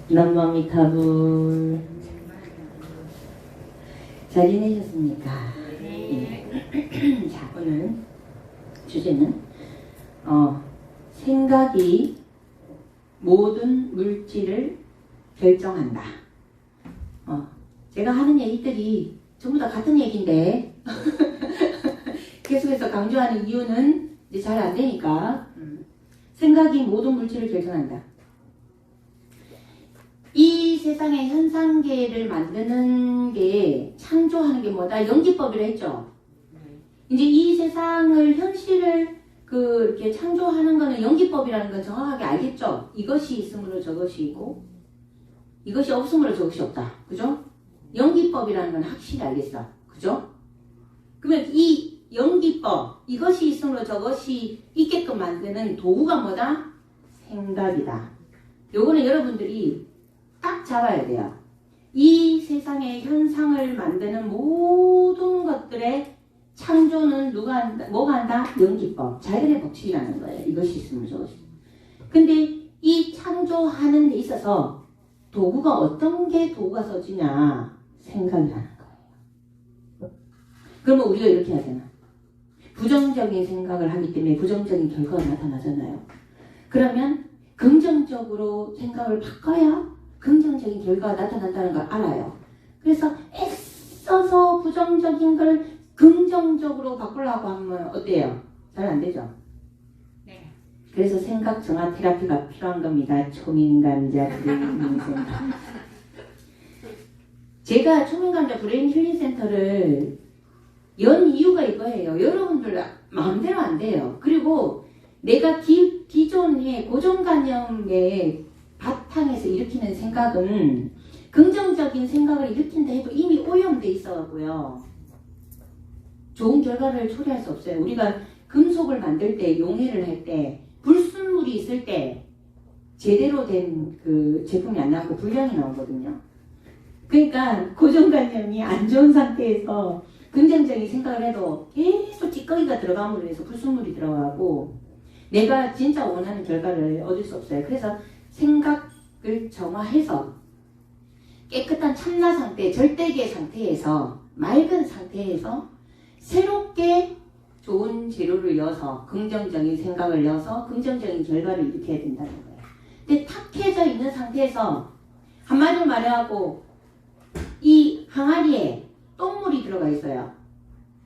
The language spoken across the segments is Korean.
남마미타불. 잘 지내셨습니까? 네. 예. 자, 오늘 주제는 생각이 모든 물질을 결정한다. 제가 하는 얘기들이 전부 다 같은 얘기인데 계속해서 강조하는 이유는 이제 잘 안 되니까. 생각이 모든 물질을 결정한다. 이 세상의 현상계를 만드는 게, 창조하는 게 뭐다? 연기법이라 했죠. 이제 이 세상을, 현실을 이렇게 창조하는 거는 연기법이라는 건 정확하게 알겠죠? 이것이 있으므로 저것이 있고, 이것이 없으므로 저것이 없다. 그죠? 연기법이라는 건 확실히 알겠어. 그죠? 그러면 이 연기법, 이것이 있으므로 저것이 있게끔 만드는 도구가 뭐다? 생각이다. 요거는 여러분들이 딱 잡아야 돼요. 이 세상의 현상을 만드는 모든 것들의 창조는 누가 한다? 뭐가 한다? 연기법. 자연의 법칙이라는 거예요. 이것이 있으면 저것이. 근데 이 창조하는 데 있어서 도구가 어떤 게 도구가 써지냐? 생각이라는 거예요. 그러면 우리가 이렇게 해야 되나? 부정적인 생각을 하기 때문에 부정적인 결과가 나타나잖아요. 그러면 긍정적으로 생각을 바꿔야 긍정적인 결과가 나타난다는 걸 알아요. 그래서 애써서 부정적인 걸 긍정적으로 바꾸려고 하면 어때요? 잘 안 되죠? 네. 그래서 생각 정화 테라피가 필요한 겁니다. 초민감자 브레인 힐링 센터. 제가 초민감자 브레인 힐링 센터를 연 이유가 이거예요. 여러분들 마음대로 안 돼요. 그리고 내가 기존의 고정관념의 바탕에서 일으키는 생각은 긍정적인 생각을 일으킨다 해도 이미 오염돼 있어가고요. 좋은 결과를 초래할 수 없어요. 우리가 금속을 만들 때, 용해를 할 때, 불순물이 있을 때 제대로 된 그 제품이 안 나오고 불량이 나오거든요. 그러니까 고정관념이 안 좋은 상태에서 긍정적인 생각을 해도 계속 찌꺼기가 들어감으로 해서 불순물이 들어가고 내가 진짜 원하는 결과를 얻을 수 없어요. 그래서 생각을 정화해서 깨끗한 참나 상태, 절대계 상태에서, 맑은 상태에서 새롭게 좋은 재료를 넣어서 긍정적인 생각을 넣어서 긍정적인 결과를 일으켜야 된다는 거예요. 근데 탁해져 있는 상태에서 한마디로 말해갖고 이 항아리에 똥물이 들어가 있어요.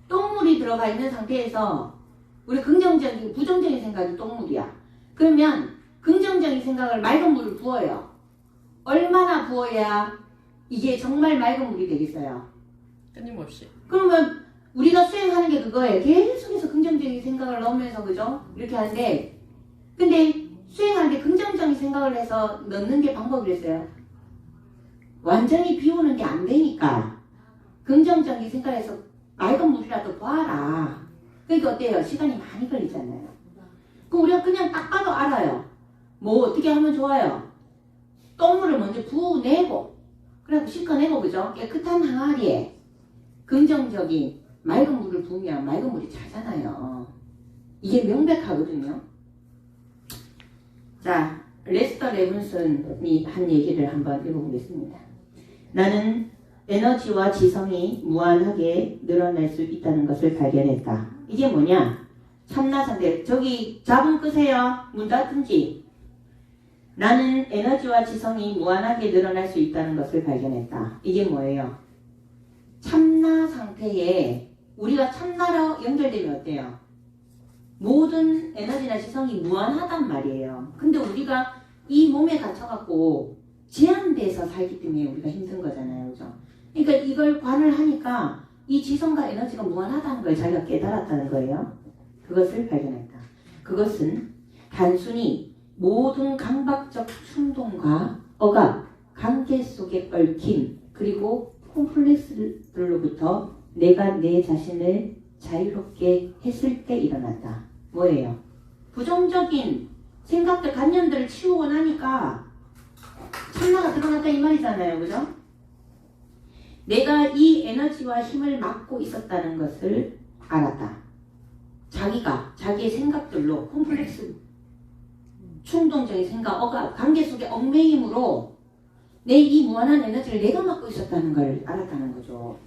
똥물이 들어가 있는 상태에서 우리 긍정적인, 부정적인 생각이 똥물이야. 그러면 긍정적인 생각을 맑은 물을 부어요. 얼마나 부어야 이게 정말 맑은 물이 되겠어요? 끊임없이. 그러면 우리가 수행하는 게 그거예요. 계속해서 긍정적인 생각을 넣으면서, 그죠? 이렇게 하는데, 근데 수행하는데 긍정적인 생각을 해서 넣는 게 방법이랬어요. 완전히 비우는 게 안 되니까 긍정적인 생각에서 맑은 물이라도 부어라. 그러니까 어때요? 시간이 많이 걸리잖아요. 그럼 우리가 그냥 딱 봐도 알아요. 뭐 어떻게 하면 좋아요? 똥물을 먼저 부어내고, 그래갖고 씻어내고, 그죠? 깨끗한 항아리에 긍정적인 맑은 물을 부으면 맑은 물이 차잖아요. 이게 명백하거든요. 자, 레스터 레븐슨이 한 얘기를 한번 읽어보겠습니다. 나는 에너지와 지성이 무한하게 늘어날 수 있다는 것을 발견했다. 이게 뭐냐? 참나 상태. 저기 잡음 끄세요. 문 닫든지. 나는 에너지와 지성이 무한하게 늘어날 수 있다는 것을 발견했다. 이게 뭐예요? 참나 상태에 우리가 참나로 연결되면 어때요? 모든 에너지나 지성이 무한하단 말이에요. 근데 우리가 이 몸에 갇혀갖고 제한돼서 살기 때문에 우리가 힘든 거잖아요. 그죠? 그러니까 이걸 관을 하니까 이 지성과 에너지가 무한하다는 걸 자기가 깨달았다는 거예요. 그것을 발견했다. 그것은 단순히 모든 강박적 충동과 억압, 관계 속에 얽힘, 그리고 콤플렉스들로부터 내가 내 자신을 자유롭게 했을 때 일어난다. 뭐예요? 부정적인 생각들, 관념들을 치우고 나니까 참나가 드러났다 이 말이잖아요. 그죠? 내가 이 에너지와 힘을 막고 있었다는 것을 알았다. 자기가 자기의 생각들로 콤플렉스, 충동적인 생각, 관계 속의 얽매임으로 내 이 무한한 에너지를 내가 맡고 있었다는 걸 알았다는 거죠.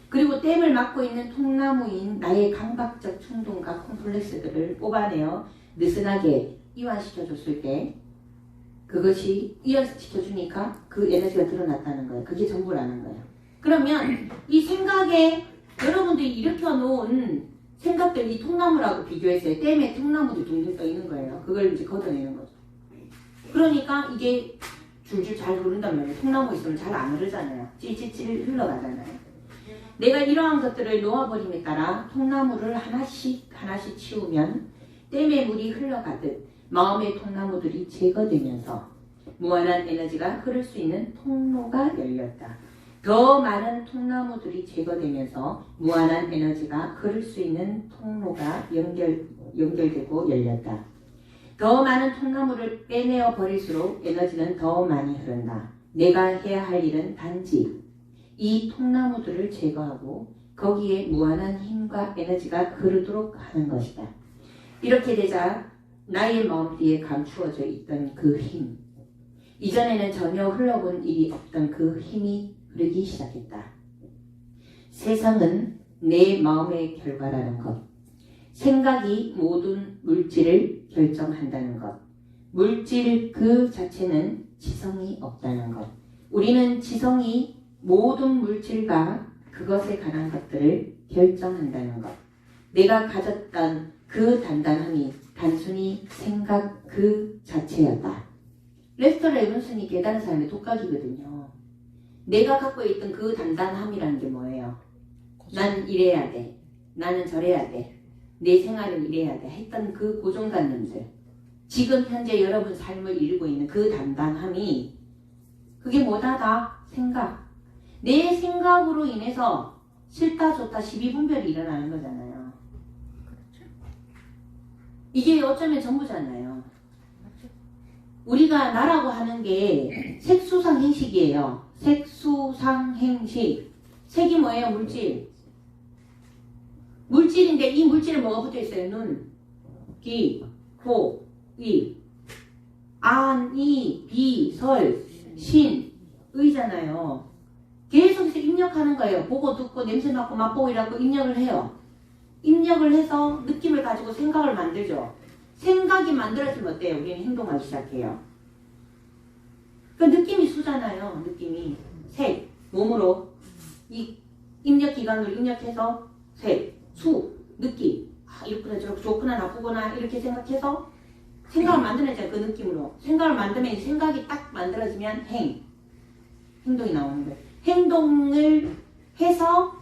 그리고 댐을 맡고 있는 통나무인 나의 강박적 충동과 콤플렉스들을 뽑아내어 느슨하게 이완시켜줬을 때 그것이 이완시켜주니까 그 에너지가 드러났다는 거예요. 그게 전부라는 거예요. 그러면 이 생각에 여러분들이 일으켜놓은 생각들 이 통나무라고 비교했어요. 댐에 통나무도 둥둥 떠 있는 거예요. 그걸 이제 걷어내는 거죠. 그러니까 이게 줄줄 잘 흐른단 말이에요. 통나무 있으면 잘 안 흐르잖아요. 찔찔찔 흘러가잖아요. 내가 이러한 것들을 놓아버림에 따라 통나무를 하나씩 하나씩 치우면 댐의 물이 흘러가듯 마음의 통나무들이 제거되면서 무한한 에너지가 흐를 수 있는 통로가 열렸다. 더 많은 통나무들이 제거되면서 무한한 에너지가 흐를 수 있는 통로가 연결되고 열렸다. 더 많은 통나무를 빼내어 버릴수록 에너지는 더 많이 흐른다. 내가 해야 할 일은 단지 이 통나무들을 제거하고 거기에 무한한 힘과 에너지가 흐르도록 하는 것이다. 이렇게 되자 나의 마음뒤에 감추어져 있던 그 힘, 이전에는 전혀 흘러본 일이 없던 그 힘이 흐르기 시작했다. 세상은 내 마음의 결과라는 것, 생각이 모든 물질을 결정한다는 것, 물질 그 자체는 지성이 없다는 것, 우리는 지성이 모든 물질과 그것에 관한 것들을 결정한다는 것, 내가 가졌던 그 단단함이 단순히 생각 그 자체였다. 레스터 레븐슨이 깨달은 사람의 독각이거든요. 내가 갖고 있던 그 단단함이라는 게 뭐예요? 난 이래야 돼. 나는 저래야 돼. 내 생활은 이래야 돼. 했던 그 고정관념들. 지금 현재 여러분 삶을 이루고 있는 그 단단함이 그게 뭐다? 다 생각. 내 생각으로 인해서 싫다 좋다 시비분별이 일어나는 거잖아요. 이게 어쩌면 전부잖아요. 우리가 나라고 하는 게 색수상행식이에요. 색수상행식. 색이 뭐예요? 물질. 물질인데 이 물질에 뭐가 붙어 있어요? 눈, 귀, 코, 위, 안, 이, 비, 설, 신, 의잖아요. 계속해서 입력하는 거예요. 보고 듣고 냄새 맡고 맛보고 이라고 입력을 해요. 입력을 해서 느낌을 가지고 생각을 만들죠. 생각이 만들어지면 어때요? 우리는 행동하기 시작해요. 그 느낌이 수잖아요. 느낌이. 색, 몸으로 이 입력 기관으로 입력해서 색, 수, 느낌. 아, 이렇구나 저렇게 좋구나 나쁘구나 이렇게 생각해서 생각을 만들어내잖아요. 그 느낌으로. 생각을 만들면 생각이 딱 만들어지면 행동이 나오는 거예요. 행동을 해서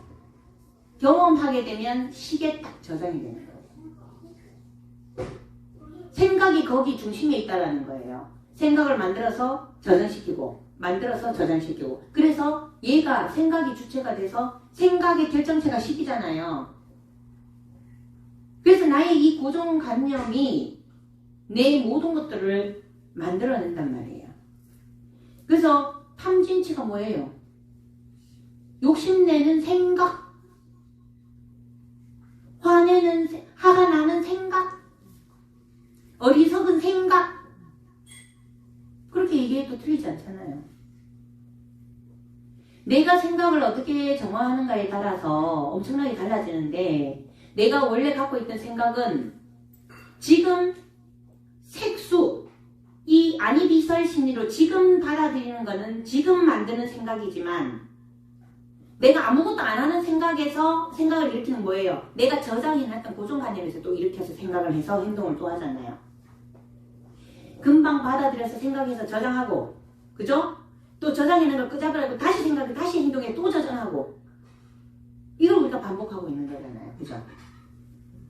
경험하게 되면 식에 딱 저장이 되는 거예요. 생각이 거기 중심에 있다라는 거예요. 생각을 만들어서 저장시키고 만들어서 저장시키고 그래서 얘가 생각이 주체가 돼서 생각의 결정체가 식이잖아요. 그래서 나의 이 고정관념이 내 모든 것들을 만들어낸단 말이에요. 그래서 탐진치가 뭐예요? 욕심내는 생각, 화가 나는 생각, 어리석은 생각. 그렇게 얘기해도 틀리지 않잖아요. 내가 생각을 어떻게 정화하는가에 따라서 엄청나게 달라지는데 내가 원래 갖고 있던 생각은 지금 색수, 이 아니비설 심리로 지금 받아들이는 거는 지금 만드는 생각이지만 내가 아무것도 안 하는 생각에서 생각을 일으키는 뭐예요? 내가 저장해놨던 고정관념에서 또 일으켜서 생각을 해서 행동을 또 하잖아요. 금방 받아들여서 생각해서 저장하고 그죠? 또 저장해놓은 걸 끄잡으라고 다시 생각해 다시 행동해 또 저장하고 이걸 우리가 반복하고 있는 거잖아요. 그죠?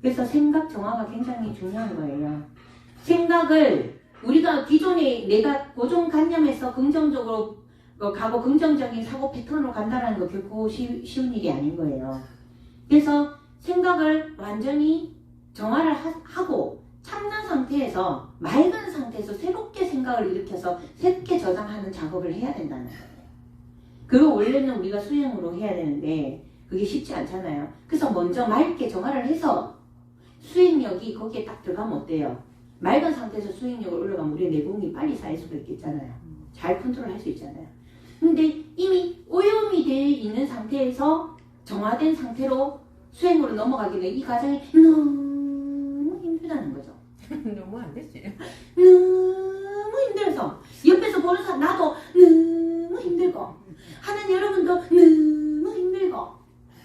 그래서 생각 정화가 굉장히 중요한 거예요. 생각을 우리가 기존에 내가 고정관념에서 긍정적으로 가고 긍정적인 사고 패턴으로 간다는 거 결코 쉬운 일이 아닌 거예요. 그래서 생각을 완전히 정화를 하고 참는 상태에서 맑은 상태에서 새롭게 생각을 일으켜서 새롭게 저장하는 작업을 해야 된다는 거예요. 그거 원래는 우리가 수행으로 해야 되는데 그게 쉽지 않잖아요. 그래서 먼저 맑게 정화를 해서 수행력이 거기에 딱 들어가면 어때요? 맑은 상태에서 수행력을 올라가면 우리의 내공이 빨리 쌓일 수가 있겠잖아요. 잘 컨트롤 할 수 있잖아요. 근데 이미 오염이 되어 있는 상태에서 정화된 상태로 수행으로 넘어가게 되면 이 과정이 너무 힘들다는 거죠. 너무 안 되지. 너무 힘들어서 옆에서 보는 사람 나도 너무 힘들고 하는 여러분도 너무 힘들고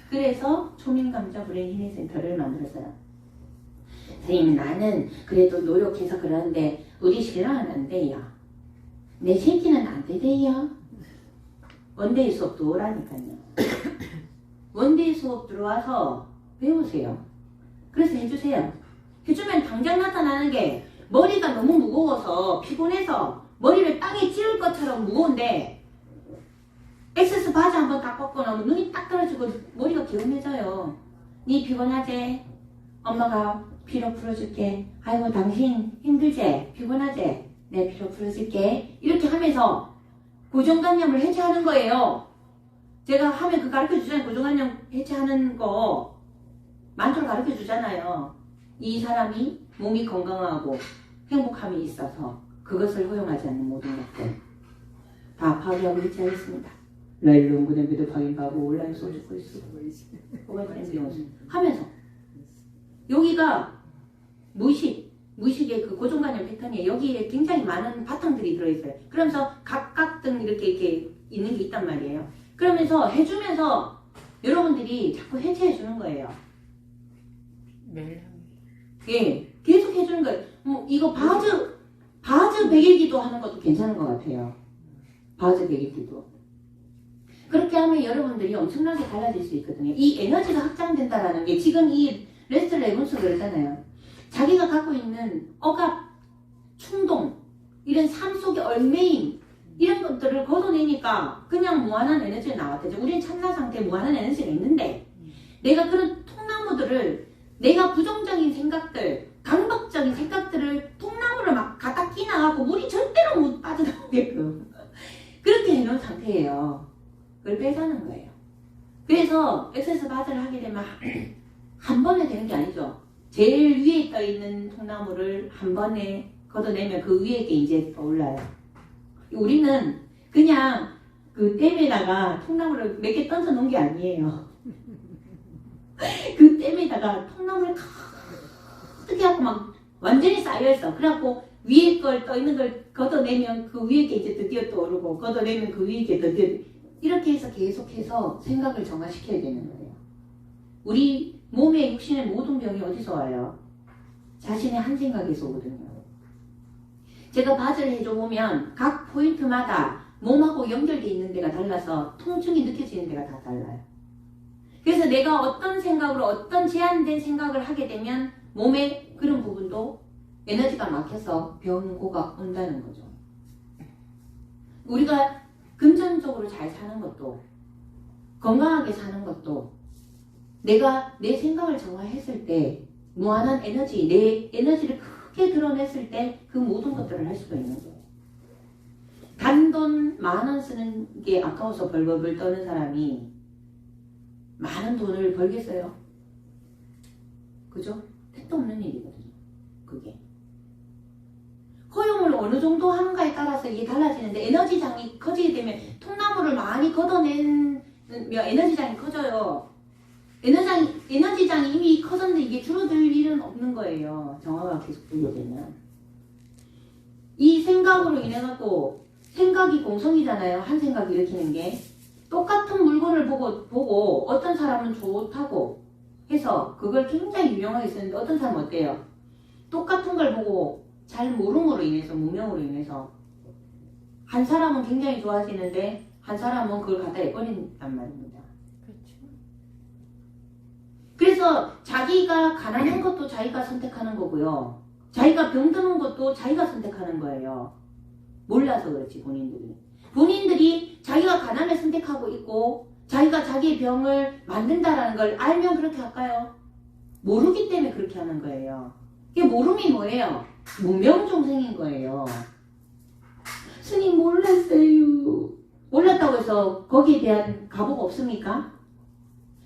그래서 초민감자 브레인 힐링 센터를 만들었어요. 선생님 나는 그래도 노력해서 그러는데 우리 신랑은 안 돼요. 내 새끼는 안 되대요. 원데이 수업 들어오라니까요. 원데이 수업 들어와서 배우세요. 그래서 해주세요. 해주면 당장 나타나는 게 머리가 너무 무거워서 피곤해서 머리를 땅에 찌를 것처럼 무거운데 엑세스 바지 한번 딱 벗고 나면 눈이 딱 떨어지고 머리가 개운해져요. 니 피곤하지? 엄마가 피로 풀어줄게. 아이고 당신 힘들지? 피곤하지? 내 피로 풀어줄게. 이렇게 하면서 고정관념을 해체하는 거예요. 제가 하면 그 가르쳐 주잖아요. 고정관념 해체하는 거 만트로 가르쳐 주잖아요. 이 사람이 몸이 건강하고 행복함이 있어서 그것을 허용하지 않는 모든 것들 다 파괴하고 해체하겠습니다. 라일 연구된 비도 확인하고 온라인 소주 코이스 하면서 여기가 무의식의 그 고정관념 패턴이에요. 여기에 굉장히 많은 바탕들이 들어있어요. 그러면서 각각 등 이렇게 있는 게 있단 말이에요. 그러면서 해주면서 여러분들이 자꾸 해체해 주는 거예요. 매일 예, 계속 해주는 거예요. 이거 바즈 100일기도 하는 것도 괜찮은 것 같아요. 바즈 100일기도. 그렇게 하면 여러분들이 엄청나게 달라질 수 있거든요. 이 에너지가 확장된다라는 게 지금 이 레스터 레븐스 그러잖아요. 자기가 갖고 있는 억압, 충동, 이런 삶 속의 얽매임 이런 것들을 걷어내니까 그냥 무한한 에너지가 나왔대죠. 우리는 참나 상태에 무한한 에너지가 있는데 내가 그런 통나무들을 내가 부정적인 생각들, 강박적인 생각들을 통나무를 막 갖다 끼나가고 물이 절대로 못 빠져나오게끔 그렇게 해놓은 상태예요. 그걸 빼자는 거예요. 그래서 엑세스 바즈를 하게 되면 한 번에 되는 게 아니죠. 제일 위에 떠 있는 통나무를 한 번에 걷어내면 그 위에 게 이제 떠올라요. 우리는 그냥 그 댐에다가 통나무를 몇 개 던져 놓은 게 아니에요. 그 댐에다가 통나무를 크게 하고 막 완전히 쌓여있어. 그래갖고 위에 걸 떠 있는 걸 걷어내면 그 위에 게 이제 드디어 떠오르고 걷어내면 그 위에 게 드디어 이렇게 해서 계속해서 생각을 정화시켜야 되는 거예요. 우리 몸의 육신의 모든 병이 어디서 와요? 자신의 한 생각에서 오거든요. 제가 바즈를 해줘보면 각 포인트마다 몸하고 연결되어 있는 데가 달라서 통증이 느껴지는 데가 다 달라요. 그래서 내가 어떤 생각으로 어떤 제한된 생각을 하게 되면 몸의 그런 부분도 에너지가 막혀서 병고가 온다는 거죠. 우리가 금전적으로 잘 사는 것도 건강하게 사는 것도 내가 내 생각을 정화했을 때 무한한 에너지, 내 에너지를 크게 드러냈을 때 그 모든 것들을 할 수가 있는 거예요. 단돈 10,000원 쓰는 게 아까워서 벌벌벌 떠는 사람이 많은 돈을 벌겠어요? 그죠? 택도 없는 일이거든요. 그게. 허용을 어느 정도 하는가에 따라서 이게 달라지는데 에너지장이 커지게 되면 통나무를 많이 걷어내면 에너지장이 커져요. 에너지장이 이미 커졌는데 이게 줄어들 일은 없는 거예요. 정화가 계속 되게 되면. 이 생각으로 인해서 생각이 공성이잖아요. 한 생각 일으키는 게. 똑같은 물건을 보고 어떤 사람은 좋다고 해서 그걸 굉장히 유용하게 쓰는데 어떤 사람은 어때요? 똑같은 걸 보고 잘 모름으로 인해서 무명으로 인해서 한 사람은 굉장히 좋아지는데 한 사람은 그걸 갖다 내버린단 말입니다. 그렇죠. 그래서 자기가 가난한 것도 자기가 선택하는 거고요. 자기가 병드는 것도 자기가 선택하는 거예요. 몰라서 그렇지 본인들이 자기가 가난을 선택하고 있고 자기가 자기의 병을 만든다라는 걸 알면 그렇게 할까요? 모르기 때문에 그렇게 하는 거예요. 이게 모름이 뭐예요? 무명종생인 거예요. 스님 몰랐어요. 몰랐다고 해서 거기에 대한 가보가 없습니까?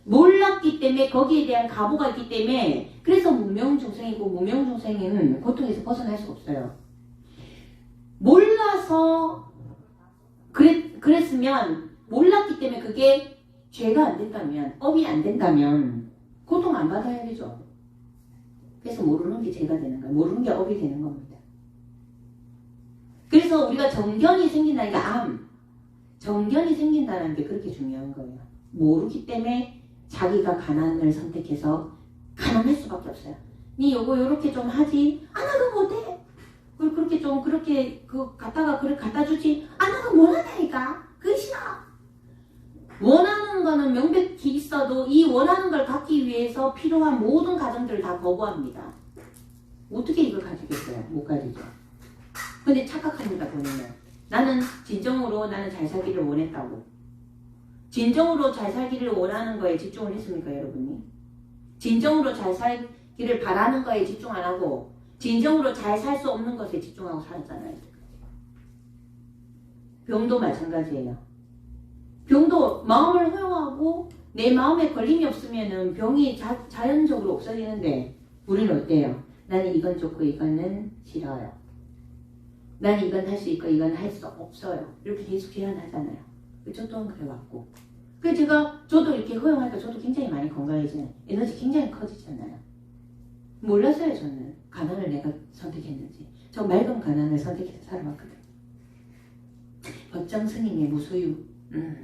몰랐기 때문에 거기에 대한 가보가 있기 때문에 그래서 무명종생이고 무명종생은 고통에서 벗어날 수 없어요. 몰라서 그랬으면 몰랐기 때문에 그게 죄가 안 된다면, 업이 안 된다면 고통 안 받아야 되죠. 그래서 모르는 게 죄가 되는 거예요. 모르는 게 업이 되는 겁니다. 그래서 우리가 정견이 생긴다는 게 정견이 생긴다는 게 그렇게 중요한 거예요. 모르기 때문에 자기가 가난을 선택해서 가난할 수밖에 없어요. 니 요거 요렇게 좀 하지? 아, 나 그거 못해. 그렇게 좀 그렇게 갖다가 그걸 갖다 주지? 아, 나 그거 못하다니까. 그게 싫어. 원하는 거는 명백히 있어도 이 원하는 걸 갖기 위해서 필요한 모든 과정들을 다 거부합니다. 어떻게 이걸 가지겠어요? 못 가지죠. 근데 착각합니다, 본인은. 나는 진정으로 나는 잘 살기를 원했다고. 진정으로 잘 살기를 원하는 거에 집중을 했습니까, 여러분이? 진정으로 잘 살기를 바라는 거에 집중 안 하고 진정으로 잘 살 수 없는 것에 집중하고 살았잖아요. 병도 마찬가지예요. 병도 마음을 허용하고 내 마음에 걸림이 없으면은 병이 자연적으로 없어지는데 우리는 어때요? 나는 이건 좋고 이거는 싫어요. 나는 이건 할 수 있고 이건 할 수 없어요. 이렇게 계속 제한하잖아요. 저 또한 그래왔고. 그래서 저도 이렇게 허용하니까 저도 굉장히 많이 건강해지잖아요. 에너지 굉장히 커지잖아요. 몰랐어요, 저는. 가난을 내가 선택했는지. 저 맑은 가난을 선택해서 살아왔거든. 법정 스님의 무소유.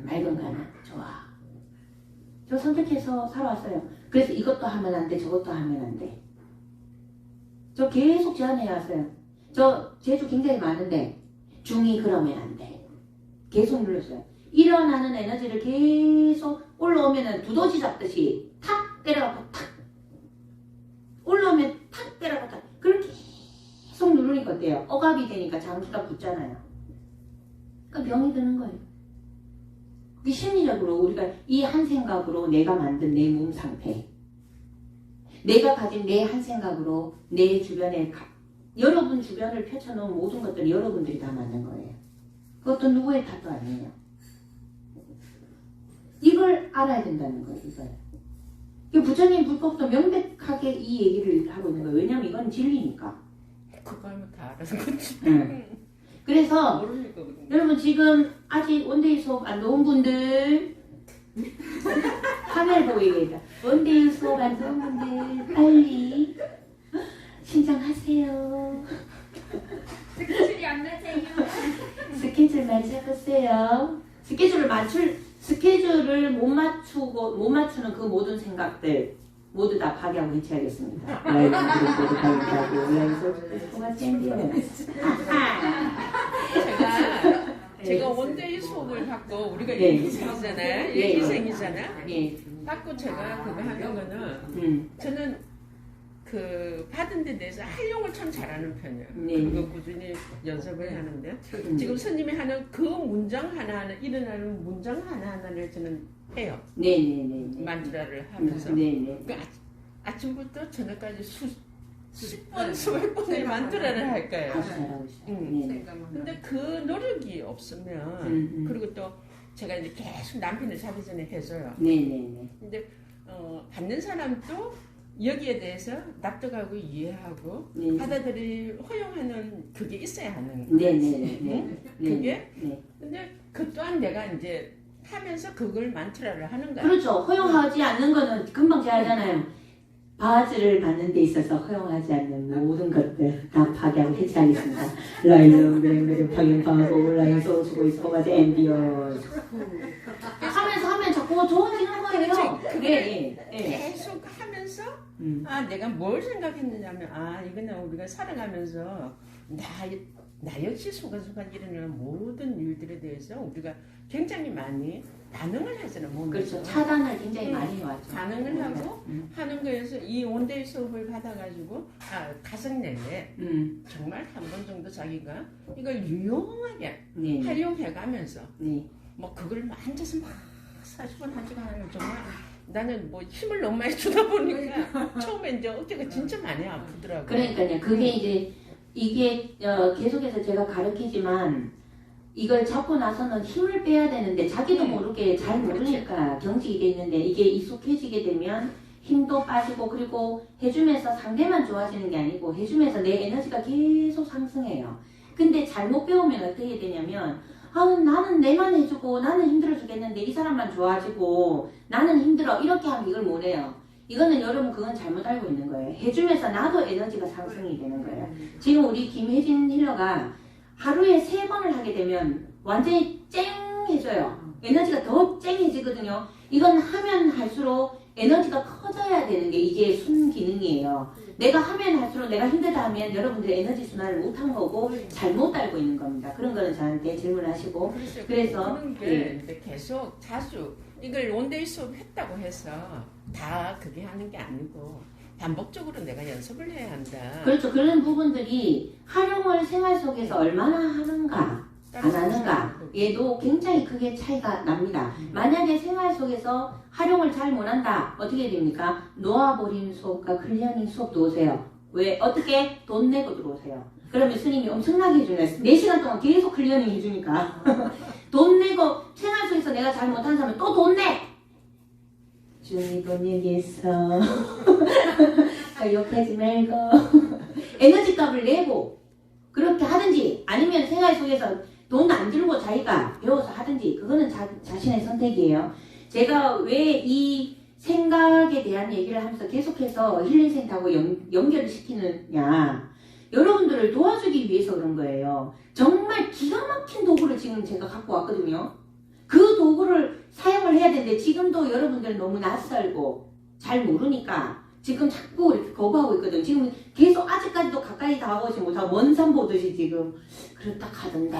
맑은 가난. 좋아. 저 선택해서 살아왔어요. 그래서 이것도 하면 안 돼, 저것도 하면 안 돼. 저 계속 제한해 왔어요. 저 재주 굉장히 많은데 중이 그러면 안 돼. 계속 눌렀어요. 일어나는 에너지를 계속 올라오면은 두더지 잡듯이 탁 때려갖고 탁 올라오면 탁 때려갖고 탁 그렇게 계속 누르니까 어때요? 억압이 되니까 장기가 붙잖아요. 그러니까 병이 드는 거예요. 그게 심리적으로 우리가 이 한 생각으로 내가 만든 내 몸 상태, 내가 가진 내 한 생각으로 내 주변에 여러분 주변을 펼쳐놓은 모든 것들을 여러분들이 다 만든 거예요. 그것도 누구의 탓도 아니에요. 이걸 알아야 된다는 거예요. 이걸. 부처님 불법도 명백하게 이 얘기를 하고 있는 거예요. 왜냐면 이건 진리니까. 그거 하면 다 알아서 그렇지. 그래서 모르니까 여러분 지금 아직 원데이 수업 안 나온 분들 카메라 보고 얘기해요. 원데이 수업 안 나온 분들 빨리 신청하세요. 스케줄이 안 나세요. 스케줄 맞춰보세요. 스케줄을 못 맞추는 그 모든 생각들 모두 다 파괴하고 해체하겠습니다. 모두 파괴하고 온라인에서 통화 챔피언. 제가 원데이 수업을 받고 우리가 예. 일기생이잖아요. 예. 일기생이잖아. 예. 받고 제가 그거 하는 거는 저는 그 받은 데 대해서 활용을 참 잘하는 편이에요. 네. 그거 꾸준히 연습을 하는데 지금 스님이 하는 그 문장 하나하나 일어나는 문장 하나하나를 저는 해요. 네네네. 만트라를 하면서 네네. 그 아침부터 저녁까지 수십 번, 수백 번의 만트라를 할 거예요. 아주 잘하고 있어요. 네. 근데 그 노력이 없으면 그리고 또 제가 이제 계속 남편을 자기 전에 해줘요. 네네네. 근데 받는 사람도 여기에 대해서 납득하고 이해하고 네. 받아들일 허용하는 그게 있어야 하는 네네네. 그게 네. 근데 그 또한 내가 이제 하면서 그걸 만트라를 하는 거야. 그렇죠. 허용하지 않는 거는 금방 제하잖아요. 바지를 받는 데 있어서 허용하지 않는 모든 것들 다 파괴하고 해체하겠습니다. 라일런 매력 파견파하고 온라인 소수고 있고 바지 엠비어 하면 자꾸 좋아지는 거예요. 그게 계속 하면서 내가 뭘 생각했느냐면 이거는 우리가 살아가면서 나 역시 순간순간 일어나는 모든 일들에 대해서 우리가 굉장히 많이 반응을 하잖아요. 몸에서. 그렇죠. 차단을 굉장히 많이 해왔죠. 반응을 하고 하는 거에서 이 원데이 수업을 받아가지고 가정 내내 정말 한 번 정도 자기가 이걸 유용하게 네. 활용해가면서 네. 뭐 그걸 막 앉아서 막 40분 하지가 않아요. 정말 나는 뭐 힘을 너무 많이 주다 보니까 처음에 이제 어깨가 진짜 많이 아프더라고요. 그러니까요. 그게 이제 이게 계속해서 제가 가르치지만 이걸 잡고 나서는 힘을 빼야 되는데 자기도 모르게 잘 모르니까 경직이 돼 있는데 이게 익숙해지게 되면 힘도 빠지고 그리고 해주면서 상대만 좋아지는 게 아니고 해주면서 내 에너지가 계속 상승해요. 근데 잘못 배우면 어떻게 되냐면 나는 내만 해주고 나는 힘들어 죽겠는데 이 사람만 좋아지고 나는 힘들어 이렇게 하면 이걸 못 해요. 이거는 여러분 그건 잘못 알고 있는 거예요. 해주면서 나도 에너지가 상승이 되는 거예요. 지금 우리 김혜진 힐러가 하루에 3번을 하게 되면 완전히 쨍해져요. 에너지가 더 쨍해지거든요. 이건 하면 할수록 에너지가 커져야 되는 게 이게 순기능이에요. 내가 하면 할수록 내가 힘들다 하면 여러분들이 에너지 순환을 못한 거고 잘못 알고 있는 겁니다. 그런 거는 저한테 질문하시고 그래서 그런 게 근데 계속 자주 이걸 원데이 수업 했다고 해서 다 그게 하는 게 아니고 반복적으로 내가 연습을 해야 한다. 그렇죠. 그런 부분들이 활용을 생활 속에서 얼마나 하는가 안 하는가 얘도 굉장히 크게 차이가 납니다. 만약에 생활 속에서 활용을 잘 못한다 어떻게 됩니까? 놓아버린 수업과 클리어닝 수업 놓으세요. 왜? 어떻게? 돈 내고 들어오세요. 그러면 스님이 엄청나게 해주네. 4시간 동안 계속 클리어닝 해주니까 돈 내고 생활 속에서 내가 잘 못하는 사람은 또 돈 내! 준이 돈 얘기했어. 욕하지 말고 에너지 값을 내고 그렇게 하든지 아니면 생활 속에서 돈 안 들고 자기가 배워서 하든지 그거는 자신의 선택이에요. 제가 왜 이 생각에 대한 얘기를 하면서 계속해서 힐링센터하고 연결을 시키느냐 여러분들을 도와주기 위해서 그런 거예요. 정말 기가 막힌 도구를 지금 제가 갖고 왔거든요. 그 도구를 사용을 해야 되는데 지금도 여러분들 너무 낯설고 잘 모르니까 지금 자꾸 이렇게 거부하고 있거든요. 지금 계속 아직까지도 가까이 다가오지 못하고 먼 산 보듯이 지금 그렇다 하던데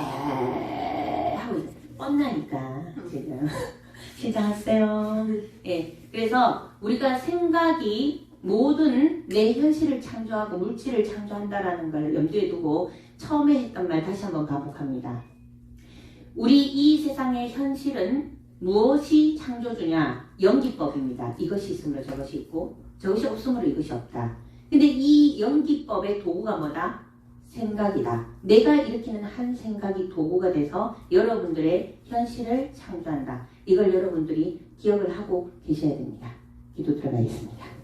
하고 뻔나니까 지금 시작하세요. 예, 그래서 우리가 생각이 모든 내 현실을 창조하고 물질을 창조한다라는 걸 염두에 두고 처음에 했던 말 다시 한번 반복합니다. 우리 이 세상의 현실은 무엇이 창조주냐? 연기법입니다. 이것이 있으므로 저것이 있고 저것이 없으므로 이것이 없다. 근데 이 연기법의 도구가 뭐다? 생각이다. 내가 일으키는 한 생각이 도구가 돼서 여러분들의 현실을 창조한다. 이걸 여러분들이 기억을 하고 계셔야 됩니다. 기도 들어가겠습니다.